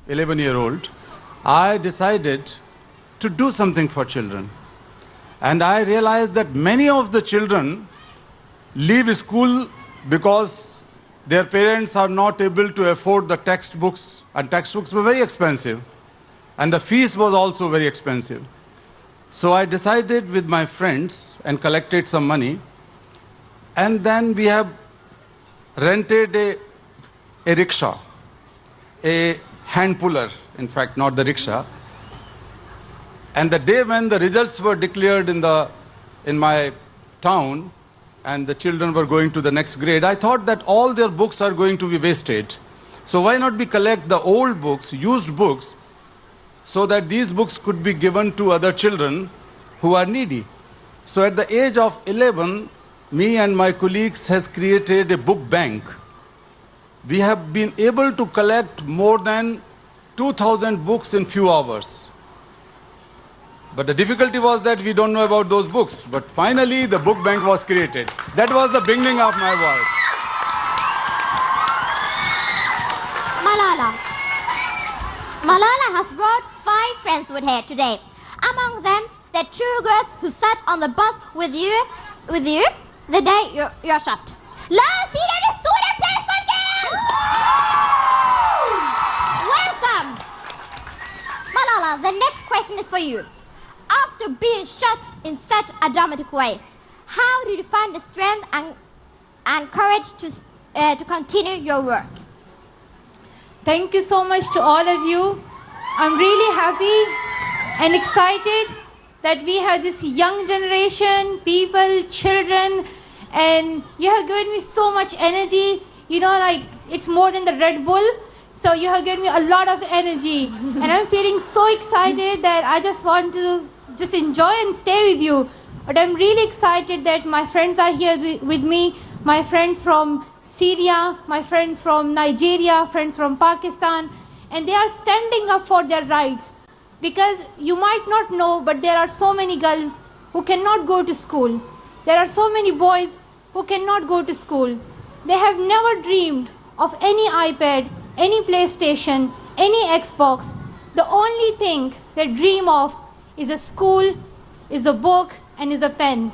11-year-old, I decided to do something for children. And I realized that many of the children leave school because their parents are not able to afford the textbooks, and textbooks were very expensive, and the fees was also very expensive. So I decided with my friends and collected some money, and then we have rented a rickshaw, a hand puller, in fact, not the rickshaw. And the day when the results were declared in my town, and the children were going to the next grade, I thought that all their books are going to be wasted. So why not we collect the old books, used books, so that these books could be given to other children who are needy. So at the age of 11, me and my colleagues has created a book bank. We have been able to collect more than 2,000 books in few hours. But the difficulty was that we don't know about those books. But finally, the book bank was created. That was the beginning of my work. Malala. Malala has brought 5 friends with her today. Among them, the 2 girls who sat on the bus with you the day you're shot. La oss gi dem en stor applaus, folkens! Welcome! Malala, the next question is for you. After being shot in such a dramatic way, how did you find the strength and courage to continue your work? Thank you so much to all of you. I'm really happy and excited that we have this young generation, people, children, and you have given me so much energy. You know, like, it's more than the Red Bull. So you have given me a lot of energy. And I'm feeling so excited that I just want to just enjoy and stay with you. But I'm really excited that my friends are here with me. My friends from Syria, my friends from Nigeria, friends from Pakistan. And they are standing up for their rights. Because you might not know, but there are so many girls who cannot go to school. There are so many boys who cannot go to school. They have never dreamed of any iPad, any PlayStation, any Xbox. The only thing they dream of is a school, is a book, and is a pen.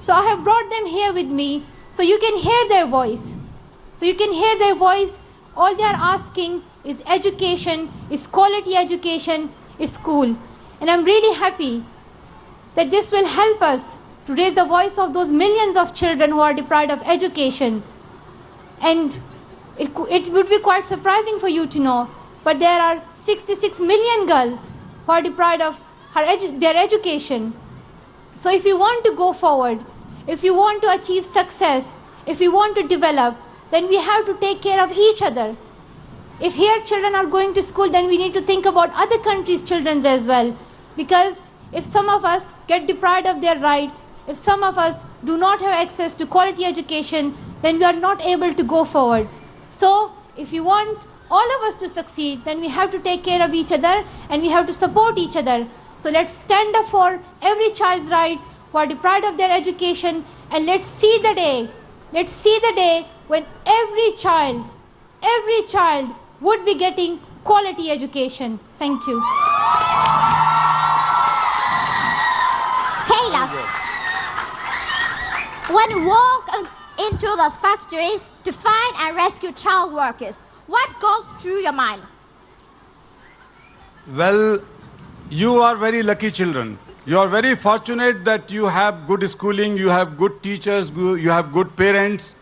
So I have brought them here with me so you can hear their voice. So you can hear their voice. All they are asking is education, is quality education, is school. And I'm really happy that this will help us to raise the voice of those millions of children who are deprived of education. And it would be quite surprising for you to know, but there are 66 million girls who are deprived of their education. So if you want to go forward, if you want to achieve success, if you want to develop, then we have to take care of each other. If here children are going to school, then we need to think about other countries' children as well. Because if some of us get deprived of their rights, if some of us do not have access to quality education, then we are not able to go forward. So if you want all of us to succeed, then we have to take care of each other and we have to support each other. So let's stand up for every child's rights who are deprived of their education, and let's see the day when every child would be getting quality education. Thank you. Kailash, when you walk into those factories to find and rescue child workers, what goes through your mind? Well, you are very lucky children. You are very fortunate that you have good schooling, you have good teachers, you have good parents,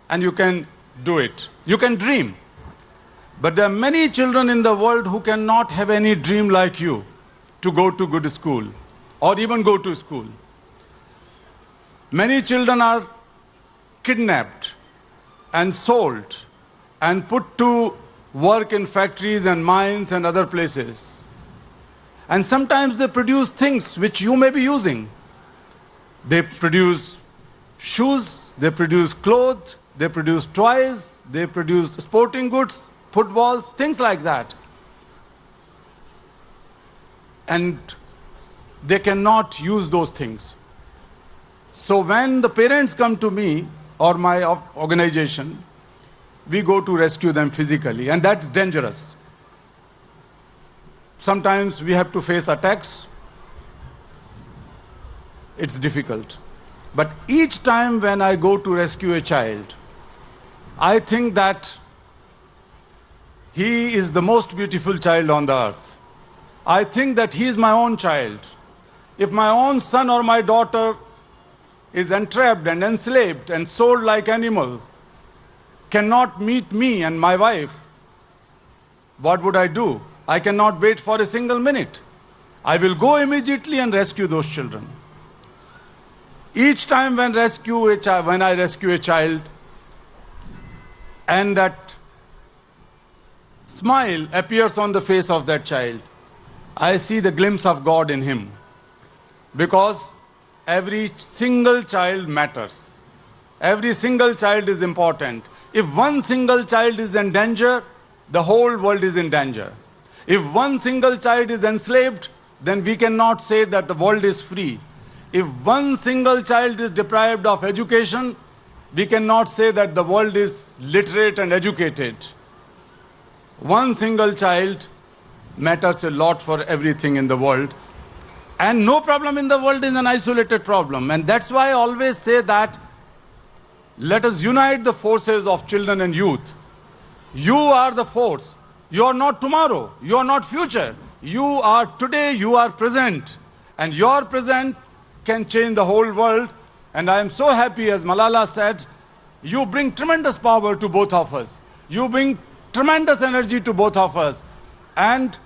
and you can do it. You can dream. But there are many children in the world who cannot have any dream like you to go to good school or even go to school. Many children are kidnapped and sold and put to work in factories and mines and other places. And sometimes they produce things which you may be using. They produce shoes, they produce clothes, they produce toys, they produce sporting goods, footballs, things like that. And they cannot use those things. So when the parents come to me or my organization, we go to rescue them physically, and that's dangerous. sometimes we have to face attacks. It's difficult. But each time when I go to rescue a child, I think that he is the most beautiful child on the earth. I think that he is my own child. If my own son or my daughter is entrapped and enslaved and sold like animal, cannot meet me and my wife, what would I do? I cannot wait for a single minute. I will go immediately and rescue those children. Each time when I rescue a child, and that smile appears on the face of that child, I see the glimpse of God in him. Because every single child matters. Every single child is important. If one single child is in danger, the whole world is in danger. If one single child is enslaved, then we cannot say that the world is free. If one single child is deprived of education, we cannot say that the world is literate and educated. One single child matters a lot for everything in the world. And no problem in the world is an isolated problem. And that's why I always say that let us unite the forces of children and youth. You are the force. You are not tomorrow. You are not future. You are today, you are present. And your present can change the whole world. And I am so happy, as Malala said, you bring tremendous power to both of us. You bring tremendous energy to both of us. And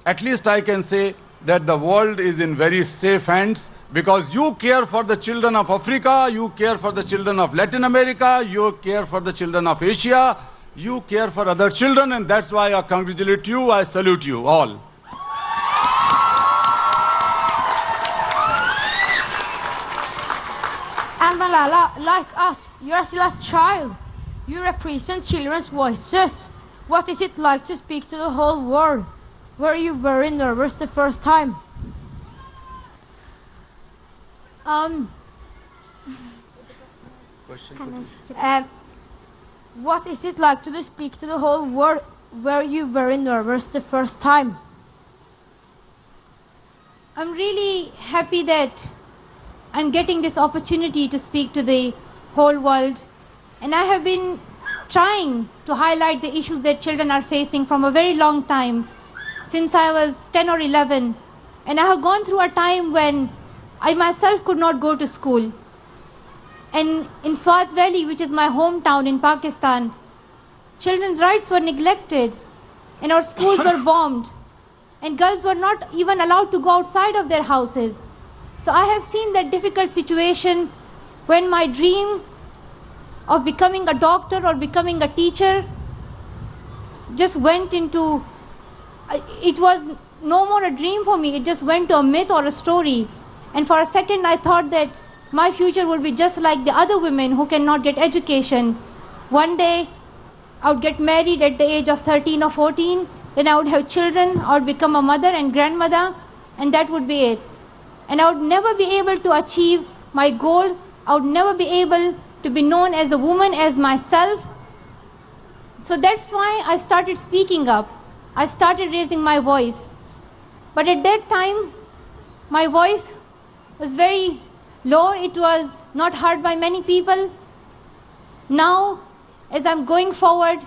at least I can say that the world is in very safe hands, because you care for the children of Africa, you care for the children of Latin America, you care for the children of Asia, you care for other children, and that's why I congratulate you, I salute you all. And Malala, like us, you're still a child. You represent children's voices. What is it like to speak to the whole world? Were you very nervous the first time? What is it like to speak to the whole world? Were you very nervous the first time? I'm really happy that I'm getting this opportunity to speak to the whole world. And I have been trying to highlight the issues that children are facing from a very long time, since I was 10 or 11. And I have gone through a time when I myself could not go to school. And in Swat Valley, which is my hometown in Pakistan, children's rights were neglected, and our schools were bombed, and girls were not even allowed to go outside of their houses. So I have seen that difficult situation when my dream of becoming a doctor or becoming a teacher just went into, it was no more a dream for me, it just went to a myth or a story. And for a second I thought that my future would be just like the other women who cannot get education. One day I would get married at the age of 13 or 14, then I would have children, I would become a mother and grandmother, and that would be it. And I would never be able to achieve my goals, I would never be able to be known as a woman, as myself. So that's why I started speaking up. I started raising my voice. But at that time, my voice was very low, it was not heard by many people. Now, as I'm going forward,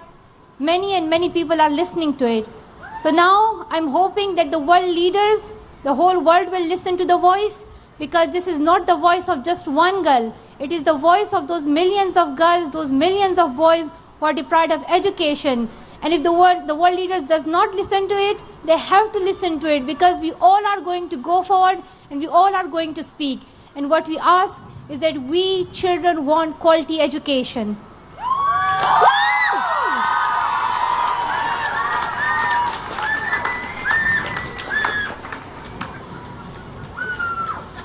many and many people are listening to it. So now I'm hoping that the world leaders, the whole world will listen to the voice, because this is not the voice of just one girl. It is the voice of those millions of girls, those millions of boys who are deprived of education. And if the world leaders does not listen to it, they have to listen to it, because we all are going to go forward and we all are going to speak. And what we ask is that we children want quality education.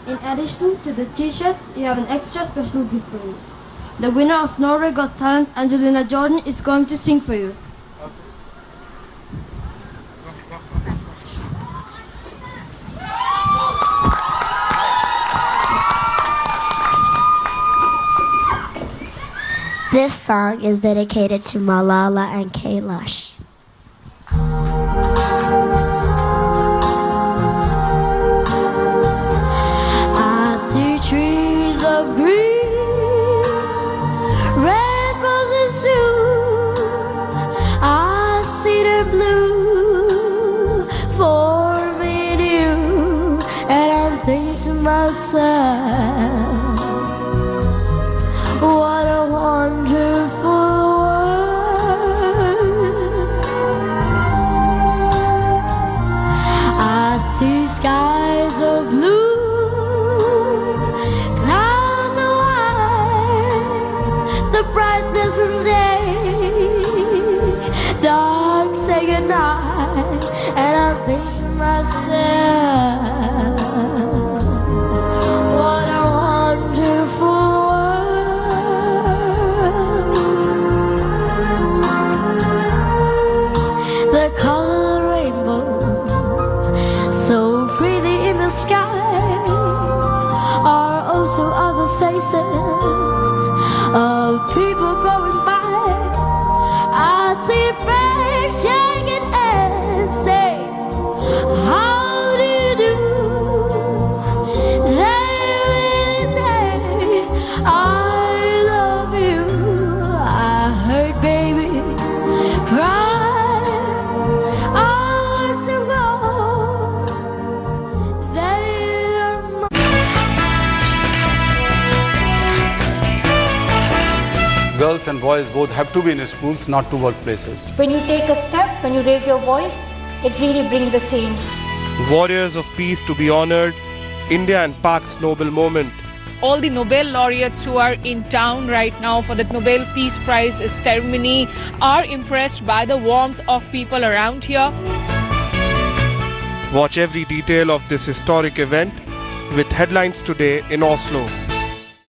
In addition to the t-shirts, you have an extra special gift for you. The winner of Norway Got Talent, Angelina Jordan, is going to sing for you. This song is dedicated to Malala and Kailash. myself, what a wonderful world. I see skies of blue, clouds of white, the brightness of day, dark say goodnight, and I think to myself, what a wonderful world. The color rainbow, so pretty in the sky, are also other faces of people going by. I see friends shaking hands, say, how do you do? They really say, I love you. I heard baby cry hours ago. They don't. Girls and boys both have to be in schools, not to workplaces. When you take a step, when you raise your voice, it really brings a change. Warriors of peace to be honored, India and Pak's noble moment. All the Nobel laureates who are in town right now for the Nobel Peace Prize ceremony are impressed by the warmth of people around here. Watch every detail of this historic event with headlines today in Oslo.